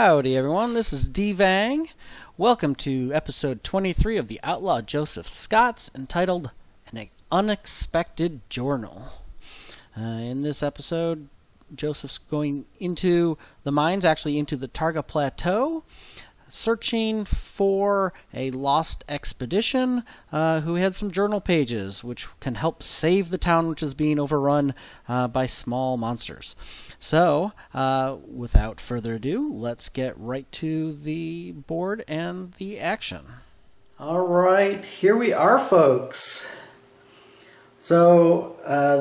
Howdy everyone, this is D-Vang. Welcome to episode 23 of the Outlaw Joseph Scott's entitled An Unexpected Journal. In this episode, Joseph's going into the mines, actually into the Targa Plateau, searching for a lost expedition who had some journal pages which can help save the town, which is being overrun by small monsters. So, without further ado, let's get right to the board and the action. Alright, here we are, folks. So,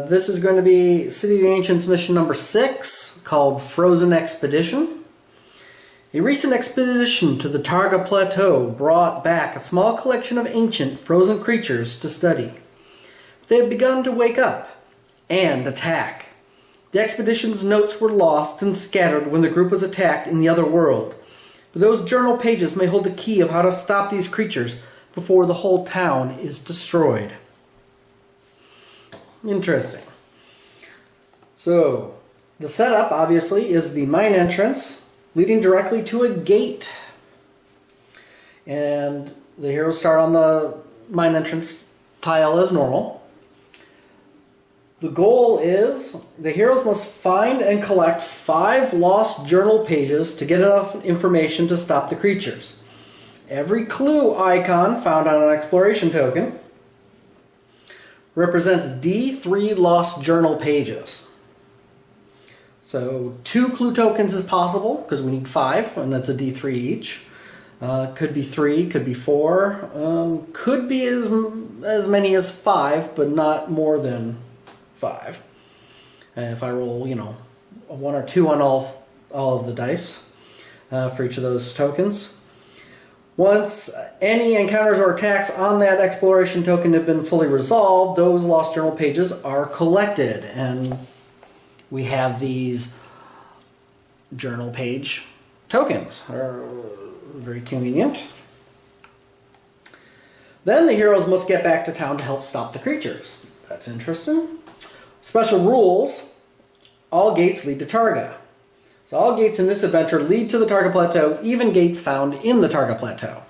this is going to be City of the Ancients mission number 6, called Frozen Expedition. A recent expedition to the Targa Plateau brought back a small collection of ancient frozen creatures to study. They had begun to wake up and attack. The expedition's notes were lost and scattered when the group was attacked in the other world. But those journal pages may hold the key of how to stop these creatures before the whole town is destroyed. Interesting. So, the setup, obviously, is the mine entrance leading directly to a gate. And the heroes start on the mine entrance tile as normal. The goal is the heroes must find and collect 5 lost journal pages to get enough information to stop the creatures. Every clue icon found on an exploration token represents D3 lost journal pages. So 2 clue tokens is possible, because we need 5, and that's a D3 each. Could be 3, could be 4, could be as many as 5, but not more than 5. If I roll, a 1 or 2 on all of the dice for each of those tokens. Once any encounters or attacks on that exploration token have been fully resolved, those lost journal pages are collected, and we have these journal page tokens. Are very convenient. Then the heroes must get back to town to help stop the creatures. That's interesting. Special rules. All gates lead to Targa. So all gates in this adventure lead to the Targa Plateau, even gates found in the Targa Plateau.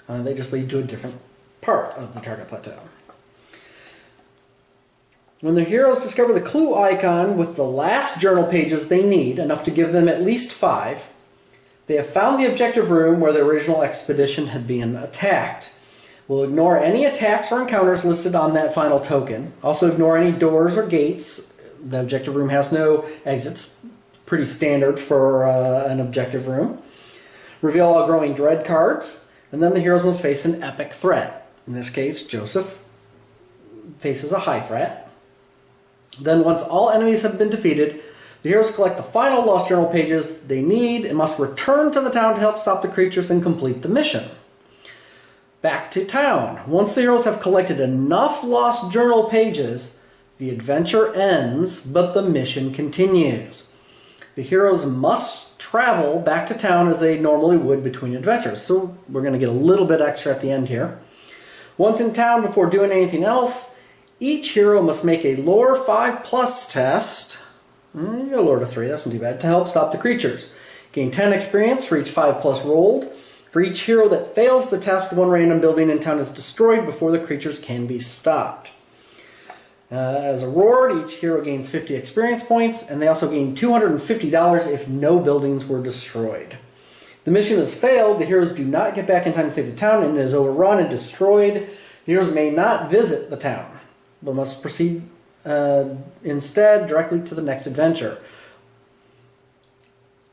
They just lead to a different part of the Targa Plateau. When the heroes discover the clue icon with the last journal pages they need, enough to give them at least 5, they have found the objective room where the original expedition had been attacked. We'll ignore any attacks or encounters listed on that final token. Also ignore any doors or gates. The objective room has no exits. Pretty standard for an objective room. Reveal all growing dread cards, and then the heroes must face an epic threat. In this case, Joseph faces a high threat. Then once all enemies have been defeated, the heroes collect the final lost journal pages they need and must return to the town to help stop the creatures and complete the mission. Back to town. Once the heroes have collected enough lost journal pages, the adventure ends, but the mission continues. The heroes must travel back to town as they normally would between adventures. So we're going to get a little bit extra at the end here. Once in town, before doing anything else, each hero must make a lore 5+ test. You get a lore to 3, that's not too bad, to help stop the creatures. Gain 10 experience for each 5+ rolled. For each hero that fails the test, 1 random building in town is destroyed before the creatures can be stopped. As a reward, each hero gains 50 experience points, and they also gain $250 if no buildings were destroyed. If the mission has failed, the heroes do not get back in time to save the town, and it is overrun and destroyed. The heroes may not visit the town, but must proceed instead directly to the next adventure.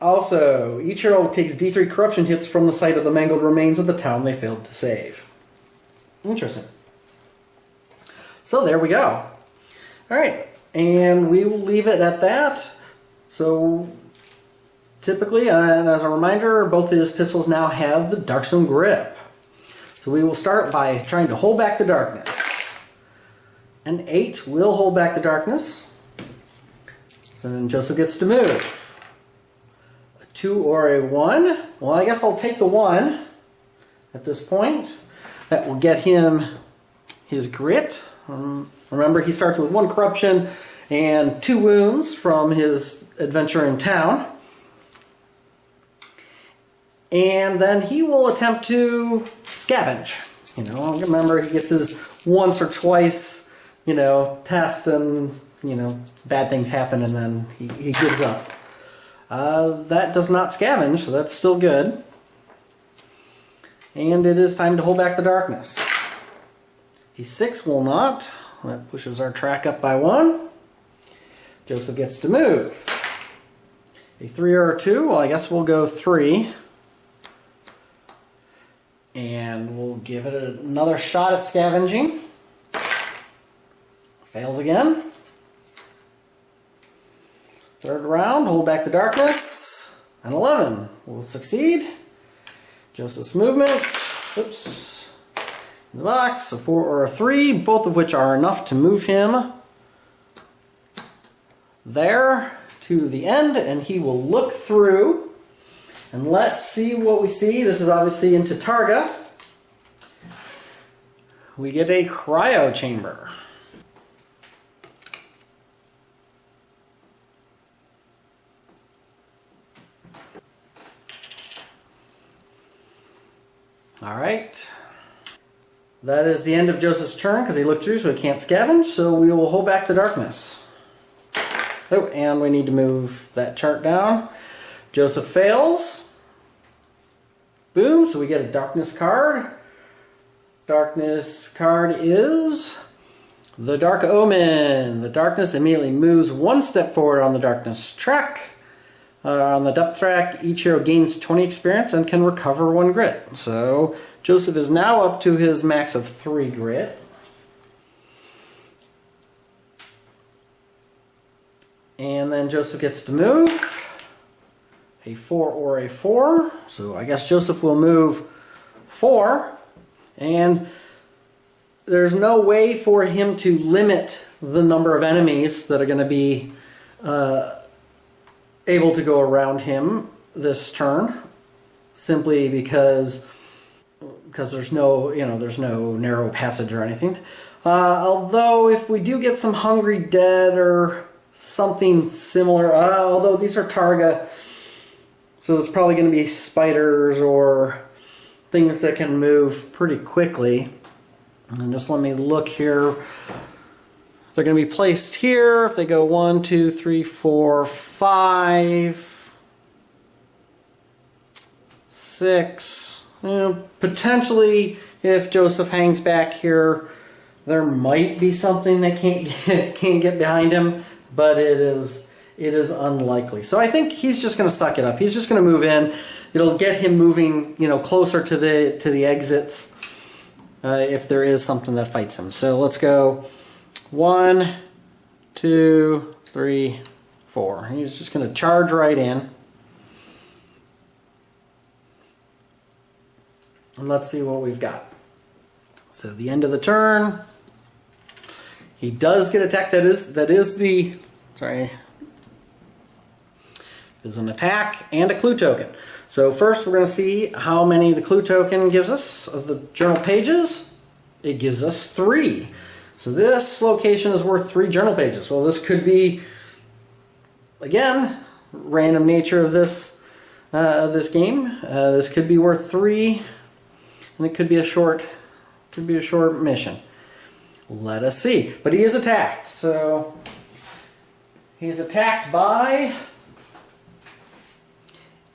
Also, each hero takes D3 corruption hits from the site of the mangled remains of the town they failed to save. Interesting. So there we go. Alright, and we will leave it at that. So, typically, and as a reminder, both of his pistols now have the Darkstone grip. So we will start by trying to hold back the darkness. An 8 will hold back the darkness. So then Joseph gets to move. A 2 or a 1. Well, I guess I'll take the 1 at this point. That will get him his grit. Remember, he starts with 1 corruption and 2 wounds from his adventure in town. And then he will attempt to scavenge. You know, remember he gets his once or twice, you know, test and, you know, bad things happen and then he gives up. That does not scavenge, so that's still good. And it is time to hold back the darkness. A 6 will not. That pushes our track up by 1. Joseph gets to move. A 3 or a 2, well I guess we'll go 3. And we'll give it another shot at scavenging. Fails again. Third round, hold back the darkness. An 11 will succeed. Joseph's movement. Oops. In the box, a 4 or a 3, both of which are enough to move him there to the end, and he will look through. And let's see what we see. This is obviously into Targa. We get a cryo chamber. All right. That is the end of Joseph's turn because he looked through, so he can't scavenge. So we will hold back the darkness. Oh, and we need to move that chart down. Joseph fails. Boom, so we get a darkness card. Darkness card is the Dark Omen. The darkness immediately moves 1 step forward on the darkness track. On the depth track, each hero gains 20 experience and can recover 1 grit. So Joseph is now up to his max of 3 grit. And then Joseph gets to move. A 4 or a 4. So I guess Joseph will move 4. And there's no way for him to limit the number of enemies that are going to be able to go around him this turn. Simply because there's no, you know, there's no narrow passage or anything. Although if we do get some Hungry Dead or something similar, although these are Targa, so it's probably going to be spiders or things that can move pretty quickly. And just let me look here. They're going to be placed here. If they go 1, 2, 3, 4, 5, 6. You know, potentially, if Joseph hangs back here, there might be something that can't get behind him, but it is unlikely. So I think he's just going to suck it up. He's just going to move in. It'll get him moving, you know, closer to the exits if there is something that fights him. So let's go 1, 2, 3, 4. He's just going to charge right in. And let's see what we've got. So the end of the turn, he does get attacked. That is the, sorry, is an attack and a clue token. So first we're going to see how many the clue token gives us of the journal pages. It gives us 3. So this location is worth 3 journal pages. Well, this could be, again, random nature of this game. This could be worth 3, and it could be a short mission. Let us see. But he is attacked. So he's attacked by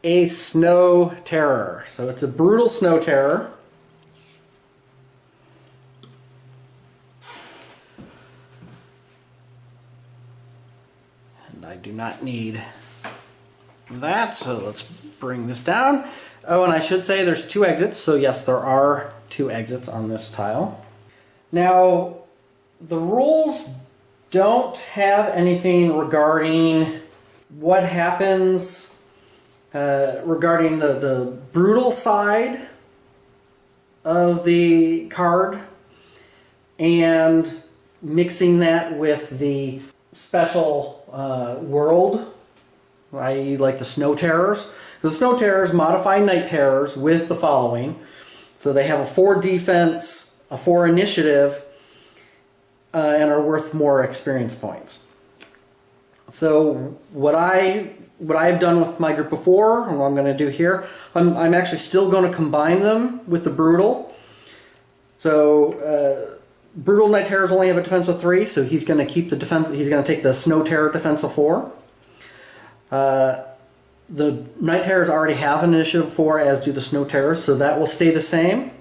a snow terror. So it's a brutal snow terror. And I do not need that, so let's bring this down. Oh, and I should say there's 2 exits, so yes, there are 2 exits on this tile. Now, the rules don't have anything regarding what happens regarding the brutal side of the card and mixing that with the special world, i.e. like the snow terrors. The snow terrors modify night terrors with the following. So they have a 4 defense, a 4 initiative, and are worth more experience points. So what I've done with my group before, and what I'm going to do here, I'm actually still going to combine them with the Brutal. So Brutal Night Terrors only have a defense of 3, so he's going to keep the defense. He's going to take the Snow Terror defense of 4. The Night Terrors already have an initiative 4, as do the Snow Terrors, so that will stay the same.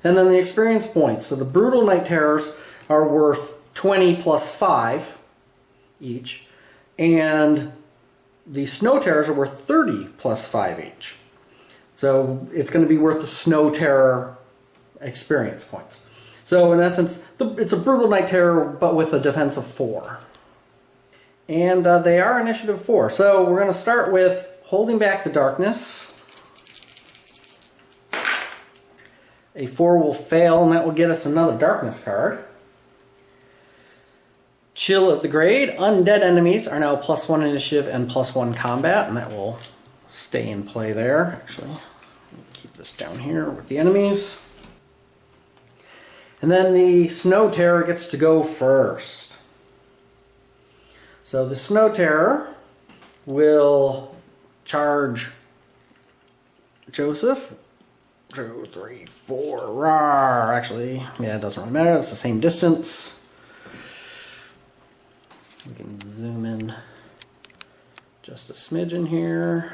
And then the experience points. So the Brutal Night Terrors are worth 20 plus 5 each, and the Snow Terrors are worth 30 plus 5 each. So it's going to be worth the Snow Terror experience points. So in essence, it's a Brutal Night Terror, but with a defense of 4. And they are initiative 4. So we're going to start with Holding Back the Darkness. A 4 will fail, and that will get us another Darkness card. Chill of the Grade. Undead enemies are now +1 initiative and +1 combat, and that will stay in play there. Actually, keep this down here with the enemies. And then the Snow Terror gets to go first. So the Snow Terror will charge Joseph. 2, 3, 4. Rawr. Actually, yeah, it doesn't really matter. It's the same distance. We can zoom in just a smidgen here.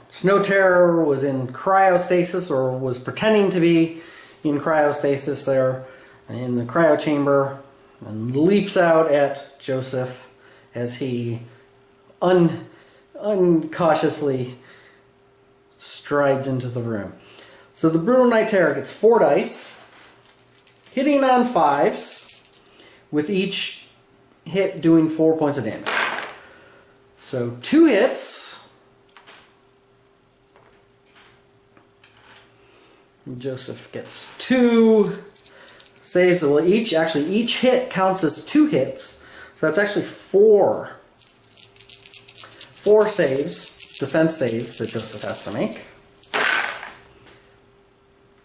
Snow Terror was in cryostasis, or was pretending to be in cryostasis there in the cryo chamber, and leaps out at Joseph as he uncautiously strides into the room. So the Brutal Night Terror gets 4 dice, hitting on 5s, with each hit doing 4 points of damage. So 2 hits. Joseph gets 2 saves. Well, each hit counts as 2 hits, so that's actually 4 saves, defense saves that Joseph has to make.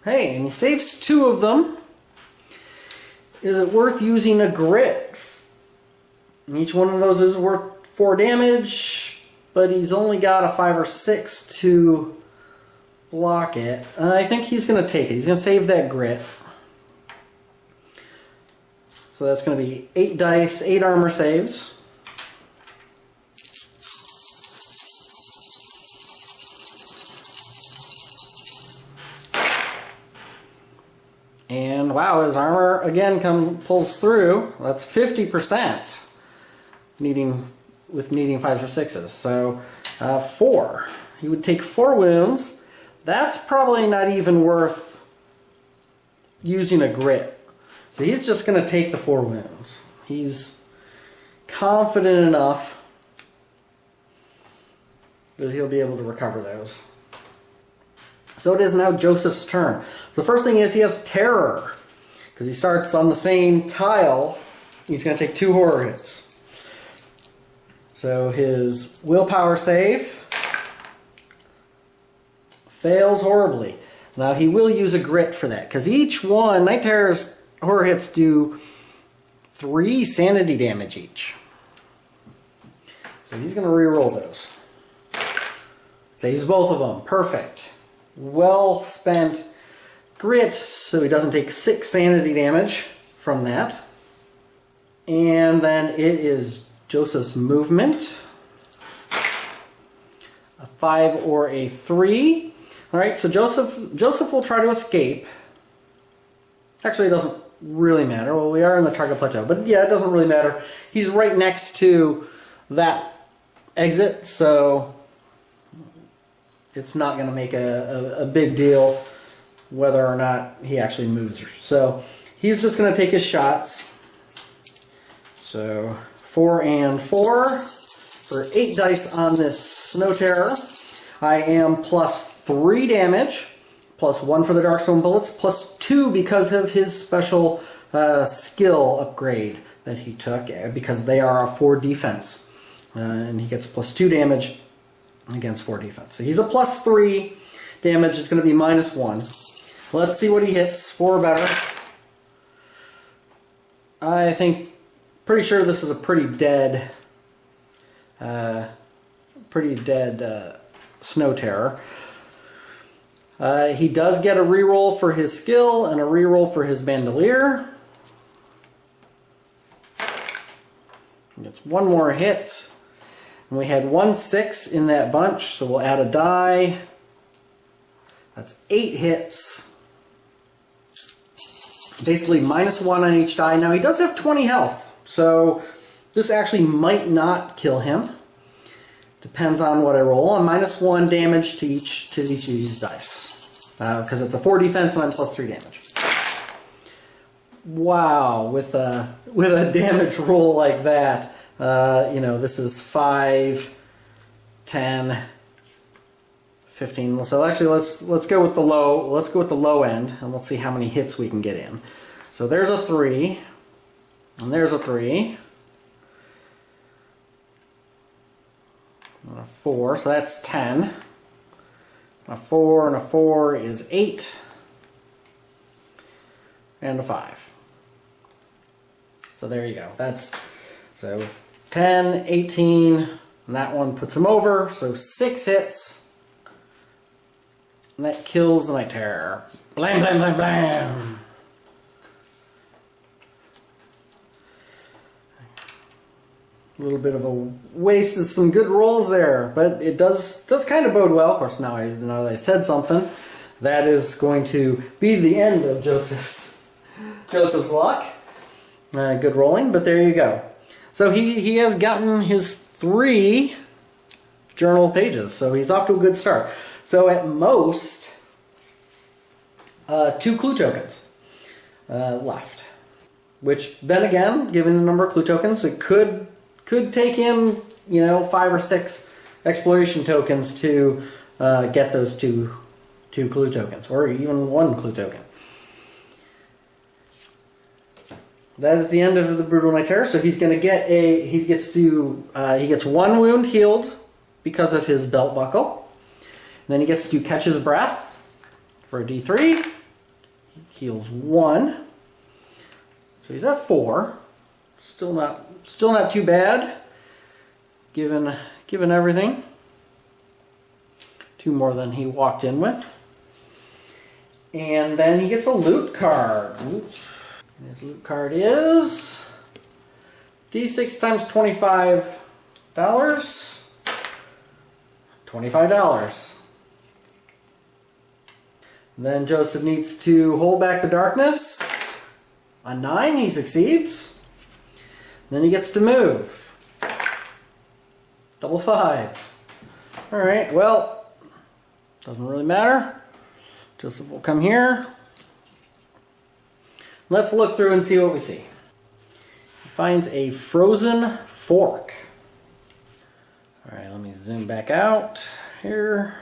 Hey, and he saves 2 of them. Is it worth using a grit? And each one of those is worth 4 damage, but he's only got a 5 or 6 to block it. I think he's going to take it. He's going to save that grit. So that's going to be 8 dice, 8 armor saves. And wow, his armor again pulls through. That's 50%, needing 5s or 6s. So 4. He would take 4 wounds. That's probably not even worth using a grit. So he's just going to take the 4 wounds. He's confident enough that he'll be able to recover those. So it is now Joseph's turn. So the first thing is he has Terror, because he starts on the same tile. He's going to take 2 horror hits. So his willpower save fails horribly. Now he will use a grit for that, because each one, Night Terror's horror hits do 3 sanity damage each. So he's going to re-roll those. Saves both of them. Perfect. Well spent grit, so he doesn't take 6 sanity damage from that. And then it is Joseph's movement. A 5 or a 3. Alright, so Joseph will try to escape. Actually, it doesn't really matter. Well, we are in the Targa Plateau, but yeah, it doesn't really matter. He's right next to that exit, so it's not going to make a big deal whether or not he actually moves. So he's just going to take his shots. So 4 and 4 for 8 dice on this Snow Terror. I am +3 damage, +1 for the Darkstone bullets, +2 because of his special skill upgrade that he took, because they are a 4 defense. And he gets +2 damage against 4 defense. So he's a +3 damage. It's going to be -1. Let's see what he hits. 4 or better. I think, pretty sure this is a pretty dead Snow Terror. He does get a reroll for his skill and a reroll for his Bandolier. He gets 1 more hit. And we had 1 6 in that bunch, so we'll add a die. That's 8 hits. Basically -1 on each die. Now he does have 20 health, so this actually might not kill him. Depends on what I roll. And -1 damage to each of these dice, because it's a 4 defense and I'm +3 damage. Wow, with a damage roll like that, you know, this is 5, 10, 15. So actually, let's go with the low. Let's go with the low end, and let's see how many hits we can get in. So there's a 3, and there's a 3, and a 4. So that's 10. A 4 and a 4 is 8, and a 5. So there you go. That's so 10, 18, and that one puts him over. So 6 hits. And that kills the Night Terror. Blam, blam, blam, blam. A little bit of a waste of some good rolls there, but it does kind of bode well. Of course, now I said something. That is going to be the end of Joseph's luck. Good rolling, but there you go. So he has gotten his 3 journal pages, so he's off to a good start. So at most, 2 clue tokens left. Which then again, given the number of clue tokens, it could take him, 5 or 6 exploration tokens to get those two clue tokens, or even 1 clue token. That is the end of the Brutal Night Terror. So he's going to get he gets 1 wound healed because of his belt buckle. Then he gets to catch his breath for a D3. He heals 1. So he's at 4. Still not too bad, given everything. 2 more than he walked in with. And then he gets a loot card. Oops. And his loot card is D6 times $25. $25. Then Joseph needs to hold back the darkness. A 9, he succeeds. Then he gets to move. Double 5s. Alright, well, doesn't really matter. Joseph will come here. Let's look through and see what we see. He finds a frozen fork. Alright, let me zoom back out here.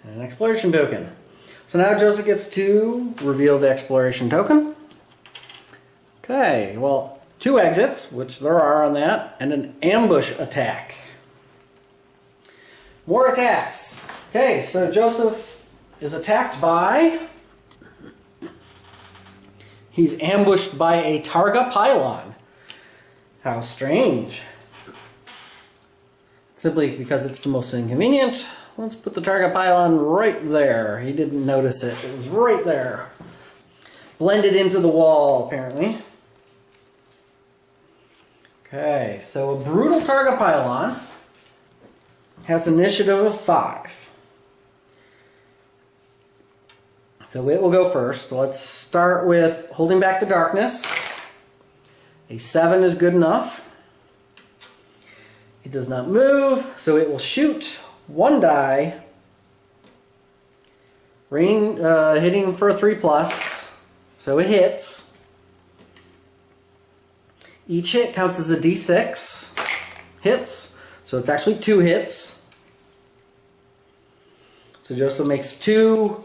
An exploration token. So now Joseph gets to reveal the exploration token. Okay, well, 2 exits, which there are on that, and an ambush attack. More attacks. Okay, so Joseph is attacked by... He's ambushed by a Targa pylon. How strange. Simply because it's the most inconvenient. Let's put the Targa pylon right there. He didn't notice it. It was right there. Blended into the wall, apparently. Okay, so a brutal Targa pylon has initiative of 5. So it will go first. Let's start with holding back the darkness. A 7 is good enough. It does not move, so it will shoot 1 die Hitting for a 3+, so it hits. Each hit counts as a d6 hits, so it's actually 2 hits. So Joseph makes 2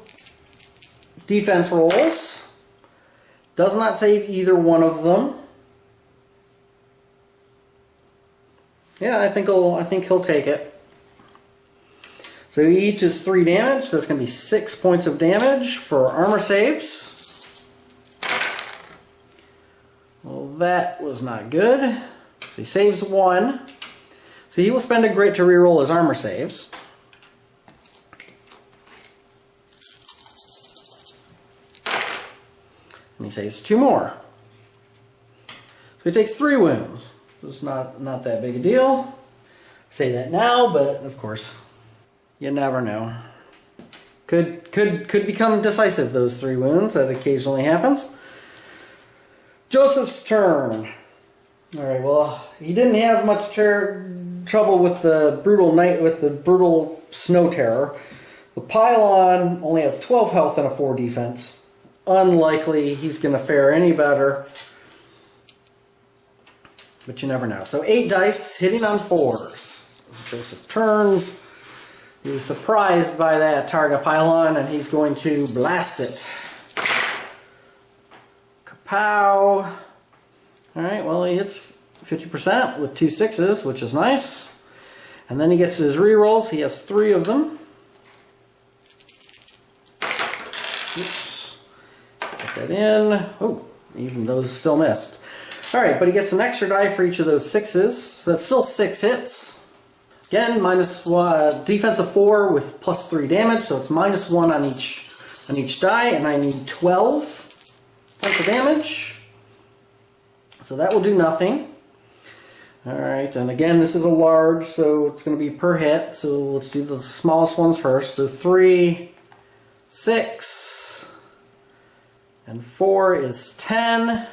defense rolls. Does not save either one of them. Yeah, I think he'll take it. So each is 3 damage. So that's going to be 6 points of damage for armor saves. Well, that was not good. So he saves 1. So he will spend a grit to reroll his armor saves. And he saves 2 more. So he takes 3 wounds. It's not that big a deal. Say that now, but of course, you never know. Could become decisive, those 3 wounds. That occasionally happens. Joseph's turn. Alright, well, he didn't have much trouble with the brutal snow terror. The pylon only has 12 health and a 4 defense. Unlikely he's going to fare any better. But you never know. So 8 dice, hitting on 4s. As Joseph turns, he's surprised by that Targa pylon, and he's going to blast it. Kapow! Alright, well, he hits 50% with 2 6s, which is nice. And then he gets his rerolls. He has 3 of them. Oops. Put that in. Oh, even those still missed. Alright, but he gets an extra die for each of those 6s, so that's still 6 hits. Again, minus defense of 4 with plus 3 damage, so it's minus 1 on each die, and I need 12 points of damage. So that will do nothing. Alright, and again, this is a large, so it's going to be per hit, so let's do the smallest ones first. So 3, 6, and 4 is 10.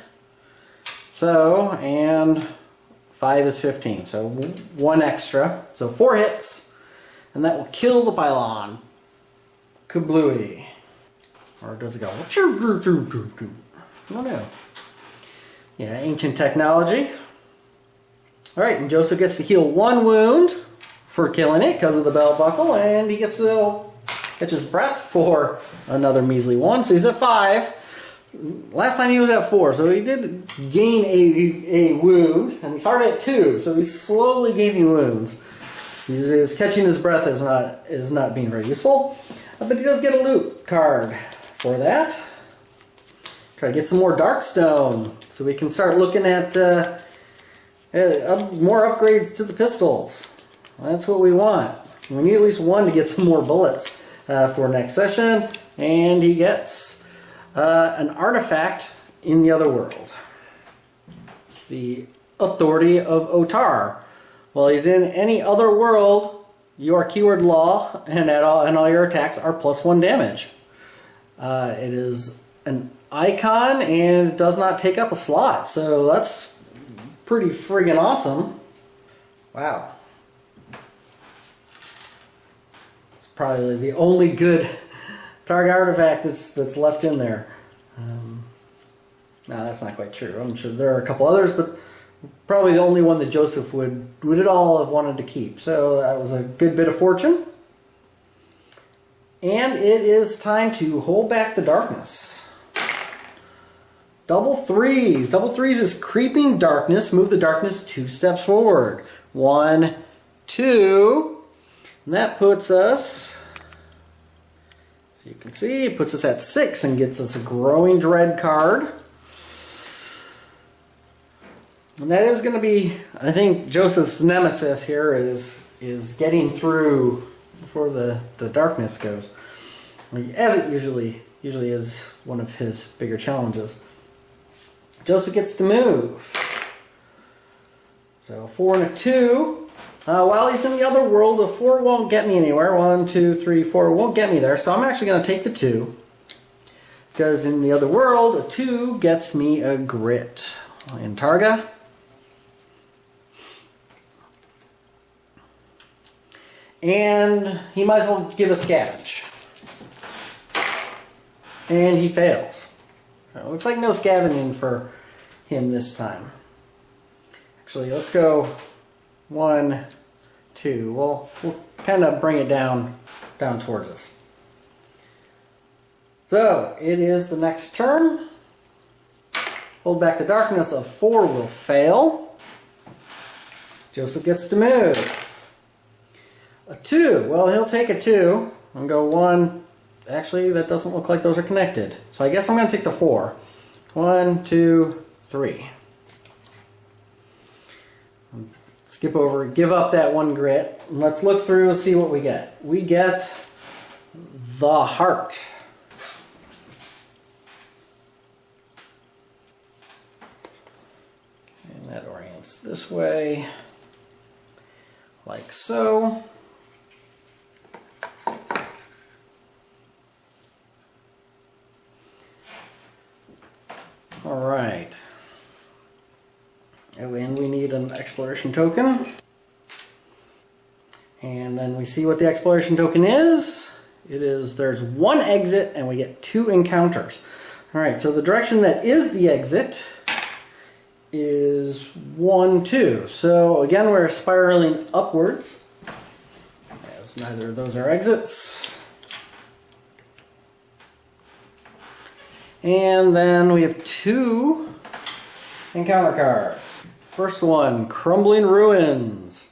So, and 5 is 15, so 1 extra. So 4 hits, and that will kill the pylon. Kablooey. Or does it go? I don't know. Yeah, ancient technology. Alright, and Joseph gets to heal 1 wound for killing it because of the belt buckle, and he gets to catch his breath for another measly 1, so he's at 5. Last time he was at 4, so he did gain a wound, and he started at 2, so he's slowly gaining wounds. He's catching his breath is not being very useful, but he does get a loot card for that. Try to get some more Darkstone, so we can start looking at more upgrades to the pistols. That's what we want. We need at least 1 to get some more bullets for next session, and he gets an artifact in the other world. The authority of Otar. While he's in any other world, you are keyword law, and all your attacks are plus 1 damage. It is an icon, and it does not take up a slot, so that's pretty friggin' awesome. Wow. It's probably the only good Targa artifact that's left in there. No, that's not quite true. I'm sure there are a couple others, but probably the only one that Joseph would at all have wanted to keep. So that was a good bit of fortune. And it is time to hold back the darkness. Double threes. Double threes is creeping darkness. Move the darkness 2 steps forward. 1, 2. And that puts us, you can see, it puts us at 6 and gets us a Growing Dread card. And that is going to be, I think, Joseph's nemesis here is getting through before the darkness goes. As it usually is one of his bigger challenges. Joseph gets to move. So a 4 and a 2. While he's in the other world, a 4 won't get me anywhere. 1, 2, 3, 4 won't get me there. So I'm actually going to take the 2. Because in the other world, a 2 gets me a grit. In Targa. And he might as well give a scavenge. And he fails. So it looks like no scavenging for him this time. Actually, let's go 1, 2. We'll kind of bring it down towards us. So it is the next turn. Hold back the darkness of 4 will fail. Joseph gets to move. A 2. Well, he'll take a 2 and go 1. Actually, that doesn't look like those are connected. So I guess I'm going to take the 4. 1, 2, 3. Skip over, give up that 1 grit. And let's look through and see what we get. We get the heart. And that orients this way, like so. All right. And we need an exploration token. And then we see what the exploration token is. There's 1 exit and we get 2 encounters. All right, so the direction that is the exit is 1, 2. So again, we're spiraling upwards, as neither of those are exits. And then we have 2 encounter cards. First one, Crumbling Ruins.